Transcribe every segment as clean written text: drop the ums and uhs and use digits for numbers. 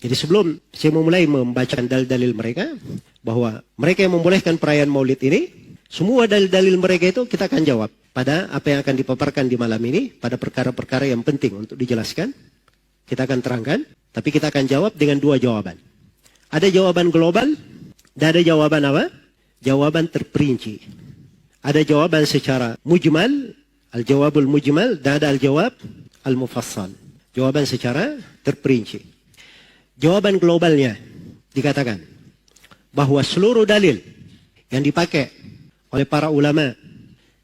Jadi sebelum saya memulai membacakan dalil-dalil mereka, bahwa mereka yang membolehkan perayaan maulid ini, semua dalil-dalil mereka itu kita akan jawab pada apa yang akan dipaparkan di malam ini, pada perkara-perkara yang penting untuk dijelaskan. Kita akan terangkan, tapi kita akan jawab dengan dua jawaban. Ada jawaban global, dan ada jawaban apa? Jawaban terperinci. Ada jawaban secara mujmal, al-jawabul mujmal, dan ada al-jawab al-mufassal. Jawaban secara terperinci. Jawaban globalnya dikatakan bahwa seluruh dalil yang dipakai oleh para ulama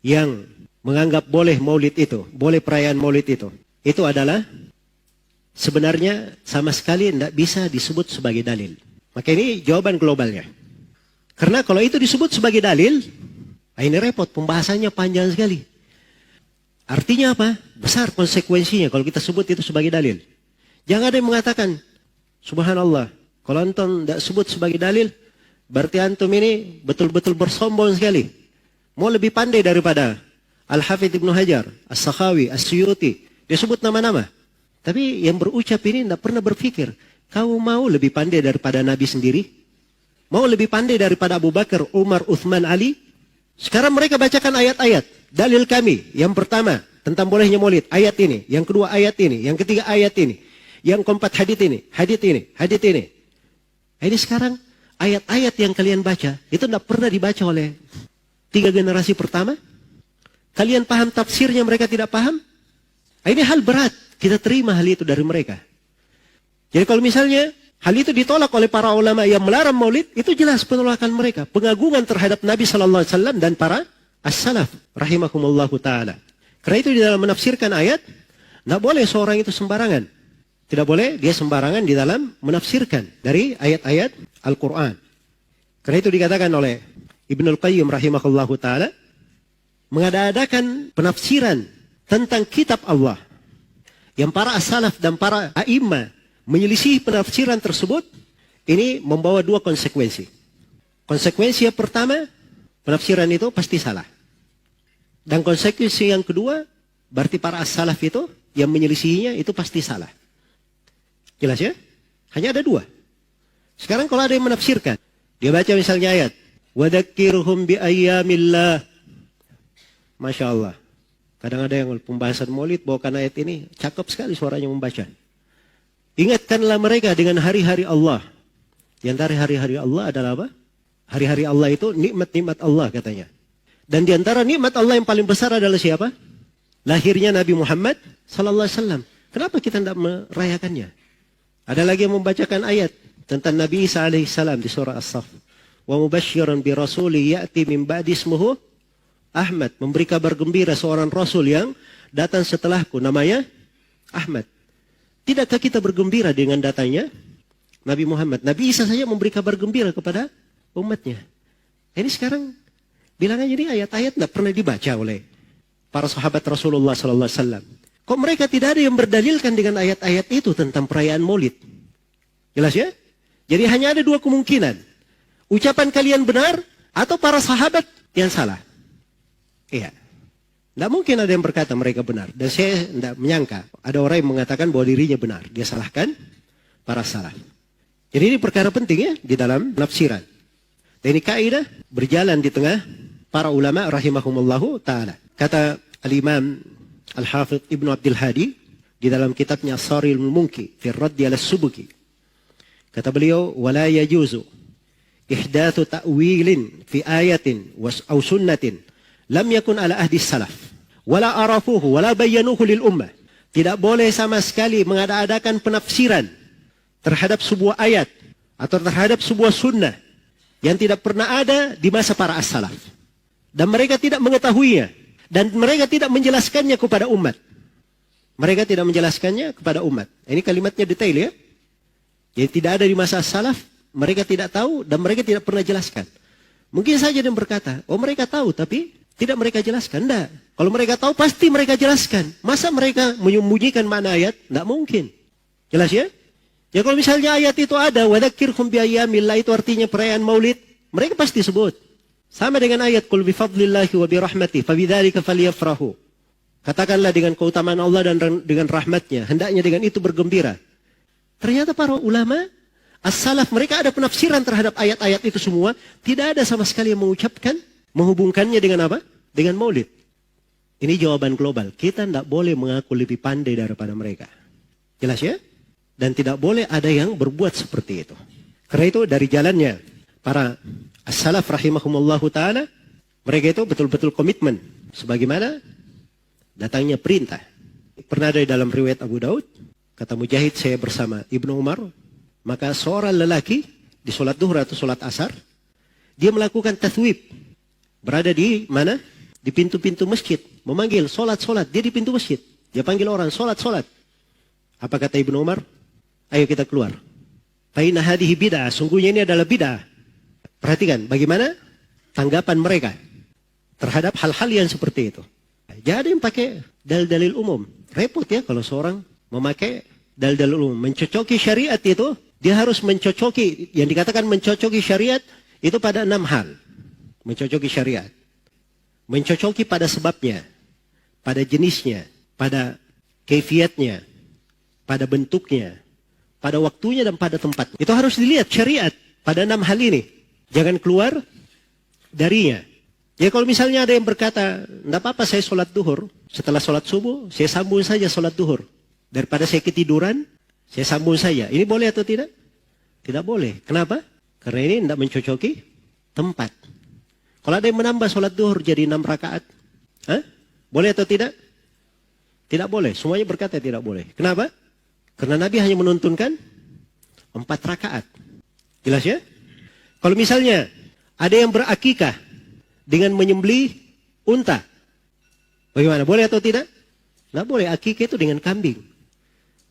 yang menganggap boleh maulid itu, boleh perayaan maulid itu adalah sebenarnya sama sekali tidak bisa disebut sebagai dalil. Maka ini jawaban globalnya. Karena kalau itu disebut sebagai dalil, ini repot, pembahasannya panjang sekali. Artinya apa? Besar konsekuensinya kalau kita sebut itu sebagai dalil. Jangan ada yang mengatakan, subhanallah, kalau antum tidak sebut sebagai dalil, berarti antum ini betul-betul bersombong sekali. Mau lebih pandai daripada Al-Hafidh Ibnu Hajar, As-Sakhawi, As-Suyuti. Dia sebut nama-nama. Tapi yang berucap ini tidak pernah berpikir, kau mau lebih pandai daripada Nabi sendiri? Mau lebih pandai daripada Abu Bakar, Umar, Uthman, Ali? Sekarang mereka bacakan ayat-ayat. Dalil kami, yang pertama, tentang bolehnya maulid, ayat ini. Yang kedua ayat ini. Yang ketiga ayat ini. Yang keempat hadits ini, hadits ini, hadits ini. Ini sekarang ayat-ayat yang kalian baca, itu tidak pernah dibaca oleh 3 generasi pertama. Kalian paham tafsirnya, mereka tidak paham. Ini hal berat, kita terima hal itu dari mereka. Jadi kalau misalnya hal itu ditolak oleh para ulama yang melarang maulid, itu jelas penolakan mereka. Pengagungan terhadap Nabi SAW dan para as-salaf, rahimahumullahu ta'ala. Karena itu di dalam menafsirkan ayat, tidak boleh seorang itu sembarangan. Tidak boleh dia sembarangan di dalam menafsirkan dari ayat-ayat Al-Quran. Karena itu dikatakan oleh Ibnul Qayyim rahimahullahu ta'ala, mengadakan penafsiran tentang kitab Allah. Yang para as-salaf dan para a'imah menyelisih penafsiran tersebut, ini membawa 2 konsekuensi. Konsekuensi yang pertama, penafsiran itu pasti salah. Dan konsekuensi yang kedua, berarti para as-salaf itu yang menyelisihinya itu pasti salah. Jelas ya? Hanya ada 2. Sekarang kalau ada yang menafsirkan, dia baca misalnya ayat, وَذَكِّرْهُمْ بِأَيَّامِ Masya Allah. Kadang ada yang pembahasan maulid bawakan ayat ini, cakep sekali suaranya membaca. Ingatkanlah mereka dengan hari-hari Allah. Di antara hari-hari Allah adalah apa? Hari-hari Allah itu nikmat-nikmat Allah katanya. Dan di antara nikmat Allah yang paling besar adalah siapa? Lahirnya Nabi Muhammad sallallahu alaihi wasallam. Kenapa kita tidak merayakannya? Ada lagi yang membacakan ayat tentang Nabi Isa alaihissalam di surah As-Saff. Wa mubasysyiran bi rasuli ya'ti min ba'di ismuhu Ahmad, memberi kabar gembira seorang rasul yang datang setelahku, namanya Ahmad. Tidakkah kita bergembira dengan datangnya Nabi Muhammad? Nabi Isa saja memberi kabar gembira kepada umatnya. Ini sekarang bilang aja ini ayat-ayat tidak pernah dibaca oleh para sahabat Rasulullah sallallahu alaihi wasallam. Kok mereka tidak ada yang berdalilkan dengan ayat-ayat itu tentang perayaan maulid? Jelas ya? Jadi hanya ada 2 kemungkinan. Ucapan kalian benar atau para sahabat yang salah. Iya. Tidak mungkin ada yang berkata mereka benar. Dan saya tidak menyangka ada orang yang mengatakan bahwa dirinya benar. Dia salahkan para salaf. Jadi ini perkara penting ya di dalam penafsiran. Dan ini kaidah berjalan di tengah para ulama rahimahumullahu ta'ala. Kata al-imam Al-Hafidh Ibnu Abdul Hadi di dalam kitabnya As-Saril Munki fi Raddi ala Subuki. Kata beliau, wala yajuzu ihdatsu ta'wilin fi ayatin aw sunnatin lam yakun ala ahdi salaf wala arafuhu wala bayyanuhu lil ummah. Tidak boleh sama sekali mengada-adakan penafsiran terhadap sebuah ayat atau terhadap sebuah sunnah yang tidak pernah ada di masa para as-salaf. Dan mereka tidak mengetahuinya. Dan mereka tidak menjelaskannya kepada umat. Mereka tidak menjelaskannya kepada umat. Ini kalimatnya detail ya. Jadi tidak ada di masa as-salaf. Mereka tidak tahu dan mereka tidak pernah jelaskan. Mungkin saja dia berkata, oh mereka tahu tapi tidak mereka jelaskan. Tidak. Kalau mereka tahu pasti mereka jelaskan. Masa mereka menyembunyikan makna ayat? Tidak mungkin. Jelas ya? Ya kalau misalnya ayat itu ada, وَذَكِّرْهُمْ بِأَيَّامِ itu artinya perayaan maulid, mereka pasti sebut. Sama dengan ayat qul bi fadlillahi wa bi rahmatihi fabidzalika falyafrahu. Katakanlah dengan keutamaan Allah dan dengan rahmatnya, hendaknya dengan itu bergembira. Ternyata para ulama as-salaf mereka ada penafsiran terhadap ayat-ayat itu semua. Tidak ada sama sekali yang mengucapkan, menghubungkannya dengan apa? Dengan maulid. Ini jawaban global. Kita tidak boleh mengaku lebih pandai daripada mereka. Jelas ya? Dan tidak boleh ada yang berbuat seperti itu. Karena itu dari jalannya para as-salaf rahimahumullahu ta'ala, mereka itu betul-betul komitmen. Sebagaimana datangnya perintah. Pernah ada dalam riwayat Abu Daud, kata Mujahid, saya bersama Ibnu Umar, maka seorang lelaki di sholat duhur atau sholat asar, dia melakukan tathwib. Berada di mana? Di pintu-pintu masjid. Memanggil, sholat. Dia di pintu masjid. Dia panggil orang, sholat. Apa kata Ibnu Umar? Ayo kita keluar. Faina hadihi bid'ah. Sungguhnya ini adalah bid'ah. Perhatikan bagaimana tanggapan mereka terhadap hal-hal yang seperti itu. Jadi yang pakai dalil-dalil umum. Repot ya kalau seorang memakai dalil-dalil umum. Mencocoki syariat itu, dia harus mencocoki. Yang dikatakan mencocoki syariat itu pada 6 hal. Mencocoki syariat. Mencocoki pada sebabnya, pada jenisnya, pada kaifiatnya, pada bentuknya, pada waktunya dan pada tempatnya. Itu harus dilihat syariat pada 6 hal ini. Jangan keluar darinya. Ya kalau misalnya ada yang berkata, enggak apa-apa saya sholat duhur, setelah sholat subuh, saya sambung saja sholat duhur. Daripada saya ketiduran, saya sambung saja. Ini boleh atau tidak? Tidak boleh. Kenapa? Karena ini tidak mencocoki tempat. Kalau ada yang menambah sholat duhur jadi 6 rakaat, boleh atau tidak? Tidak boleh. Semuanya berkata tidak boleh. Kenapa? Karena Nabi hanya menuntunkan 4 rakaat. Jelas ya? Kalau misalnya ada yang berakikah dengan menyembelih unta, bagaimana? Boleh atau tidak? Tidak boleh. Akikah itu dengan kambing.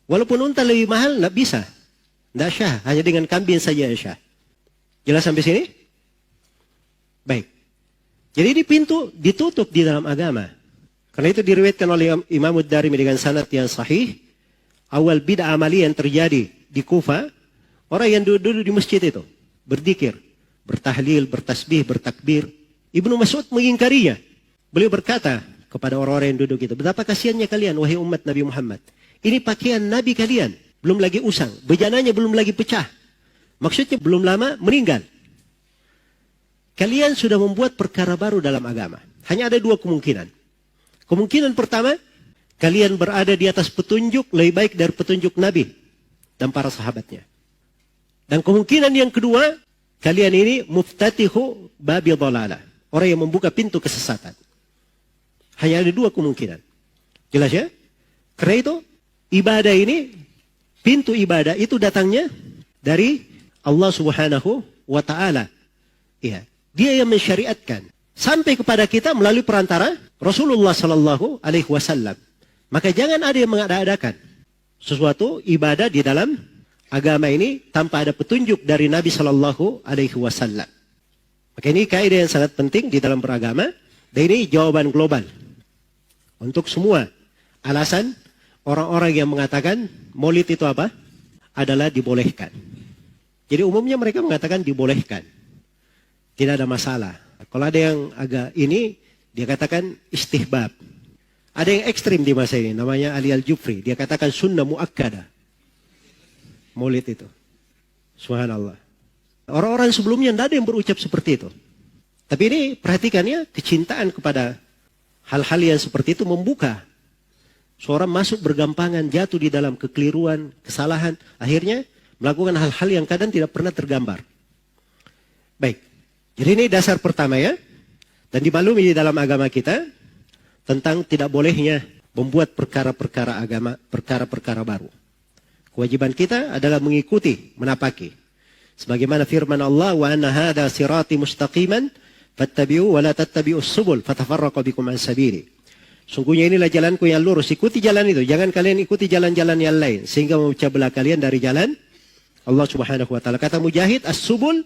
Walaupun unta lebih mahal, tidak bisa. Tidak syah. Hanya dengan kambing saja syah. Jelas sampai sini? Baik. Jadi ini pintu ditutup di dalam agama. Karena itu diriwayatkan oleh Imam Ad-Darimi dengan sanad yang sahih. Awal bid'ah amali yang terjadi di Kufa, orang yang duduk di masjid itu berzikir, bertahlil, bertasbih, bertakbir. Ibnu Mas'ud mengingkarinya. Beliau berkata kepada orang-orang yang duduk itu, betapa kasihannya kalian wahai umat Nabi Muhammad. Ini pakaian Nabi kalian, belum lagi usang, bejananya belum lagi pecah. Maksudnya belum lama meninggal. Kalian sudah membuat perkara baru dalam agama. Hanya ada 2 kemungkinan. Kemungkinan pertama, kalian berada di atas petunjuk lebih baik dari petunjuk Nabi dan para sahabatnya. Dan kemungkinan yang kedua, kalian ini muftatihu babil dalalah. Orang yang membuka pintu kesesatan. Hanya ada 2 kemungkinan. Jelas ya? Karena itu, ibadah ini, pintu ibadah itu datangnya dari Allah Subhanahu wa ta'ala. Ya, dia yang mensyariatkan. Sampai kepada kita melalui perantara Rasulullah Sallallahu Alaihi Wasallam. Maka jangan ada yang mengada-adakan sesuatu ibadah di dalam agama ini tanpa ada petunjuk dari Nabi Sallallahu Alaihi Wasallam. Maka ini kaidah yang sangat penting di dalam beragama. Dan ini jawaban global untuk semua alasan orang-orang yang mengatakan maulid itu apa? Adalah dibolehkan. Jadi umumnya mereka mengatakan dibolehkan. Tidak ada masalah. Kalau ada yang agak ini, dia katakan istihbab. Ada yang ekstrim di masa ini, namanya Ali Al-Jufri. Dia katakan sunnah mu'akkadah. Maulid itu. Subhanallah. Orang-orang sebelumnya tidak ada yang berucap seperti itu. Tapi ini perhatikannya, kecintaan kepada hal-hal yang seperti itu membuka. Seorang masuk bergampangan, jatuh di dalam kekeliruan, kesalahan. Akhirnya melakukan hal-hal yang kadang tidak pernah tergambar. Baik. Jadi ini dasar pertama ya. Dan dimaklumi di dalam agama kita tentang tidak bolehnya membuat perkara-perkara agama, perkara-perkara baru. Kewajiban kita adalah mengikuti, menapaki. Sebagaimana firman Allah, wa anna hadza sirati mustaqiman fattabi'u wa la tattabi'us subul fatafarraqu bikum an sabili. Sungguhnya inilah jalanku yang lurus, ikuti jalan itu. Jangan kalian ikuti jalan-jalan yang lain sehingga memecah belah kalian dari jalan Allah Subhanahu wa taala. Kata Mujahid, as-subul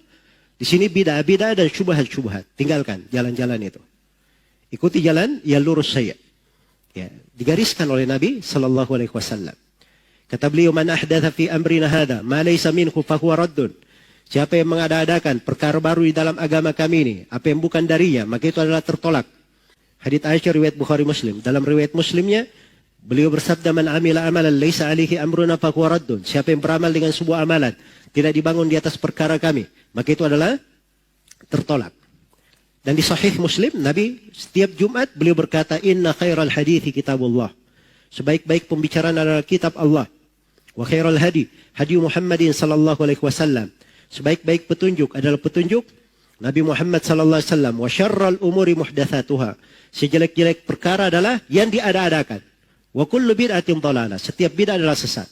di sini bid'ah-bid'ah dan syubhat-syubhat. Tinggalkan jalan-jalan itu. Ikuti jalan yang lurus saya. Ya, digariskan oleh Nabi sallallahu alaihi wasallam. Kata beliau, man ahdatha fi amrina hadha ma laysa minhu fa huwa raddun. Siapa yang mengada-adakan perkara baru di dalam agama kami ini, apa yang bukan darinya, maka itu adalah tertolak. Hadits Aisyah riwayat Bukhari Muslim. Dalam riwayat Muslimnya Beliau bersabda, "Man amila amalan laisa alaihi amruna fahuwa raddun." Siapa yang beramal dengan sebuah amalan tidak dibangun di atas perkara kami, maka itu adalah tertolak. Dan di Sahih Muslim, Nabi setiap Jumat beliau berkata, "Inna khairal hadithi kitabullah." Sebaik-baik pembicaraan adalah kitab Allah. Wa khairal hadi hadi Muhammadin sallallahu alaihi wasallam. Sebaik-baik petunjuk adalah petunjuk Nabi Muhammad sallallahu alaihi wasallam. Wa syarral umuri muhdatsatuha. Sejelek-jelek perkara adalah yang diada-adakan. Wa kullu bid'atin dhalalah. Setiap bid'ah adalah sesat.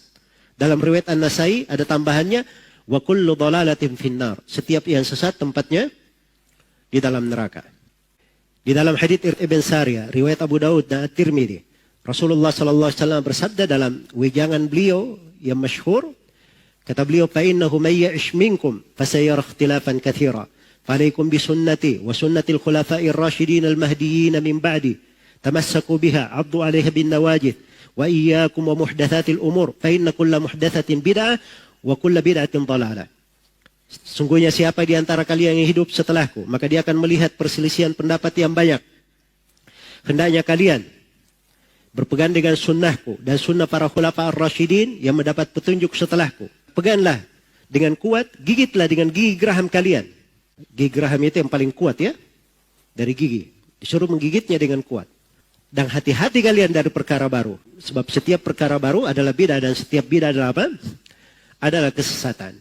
Dalam riwayat An-Nasai ada tambahannya, wa kullu dhalalatin finnar. Setiap yang sesat tempatnya di dalam neraka. Di dalam hadits Ibn Sariyah, riwayat Abu Daud dan At-Tirmidzi, Rasulullah sallallahu alaihi wasallam bersabda dalam wejangan beliau yang masyhur, kata beliau, "Fa innahu may ya'ish minkum fasayara ikhtilafan katsira. Fa'alaikum bi sunnati wa sunnatil khulafa'ir rasyidin al-mahdiyyin min ba'di. Tamassaku biha 'addu 'alaiha bin nawajid wa iyyakum wa muhdatsatil umur fa inna kulla muhdatsatin bid'ah wa kulla bid'atin dhalalah." Sungguhnya siapa di antara kalian yang hidup setelahku, maka dia akan melihat perselisihan pendapat yang banyak. Hendaknya kalian berpegang dengan sunnahku dan sunnah para khulafa ar-rasyidin yang mendapat petunjuk setelahku. Peganglah dengan kuat, gigitlah dengan gigi geraham kalian. Gigi geraham itu yang paling kuat ya, dari gigi. Disuruh menggigitnya dengan kuat. Dan hati-hati kalian dari perkara baru. Sebab setiap perkara baru adalah bid'ah dan setiap bid'ah adalah apa? Adalah kesesatan.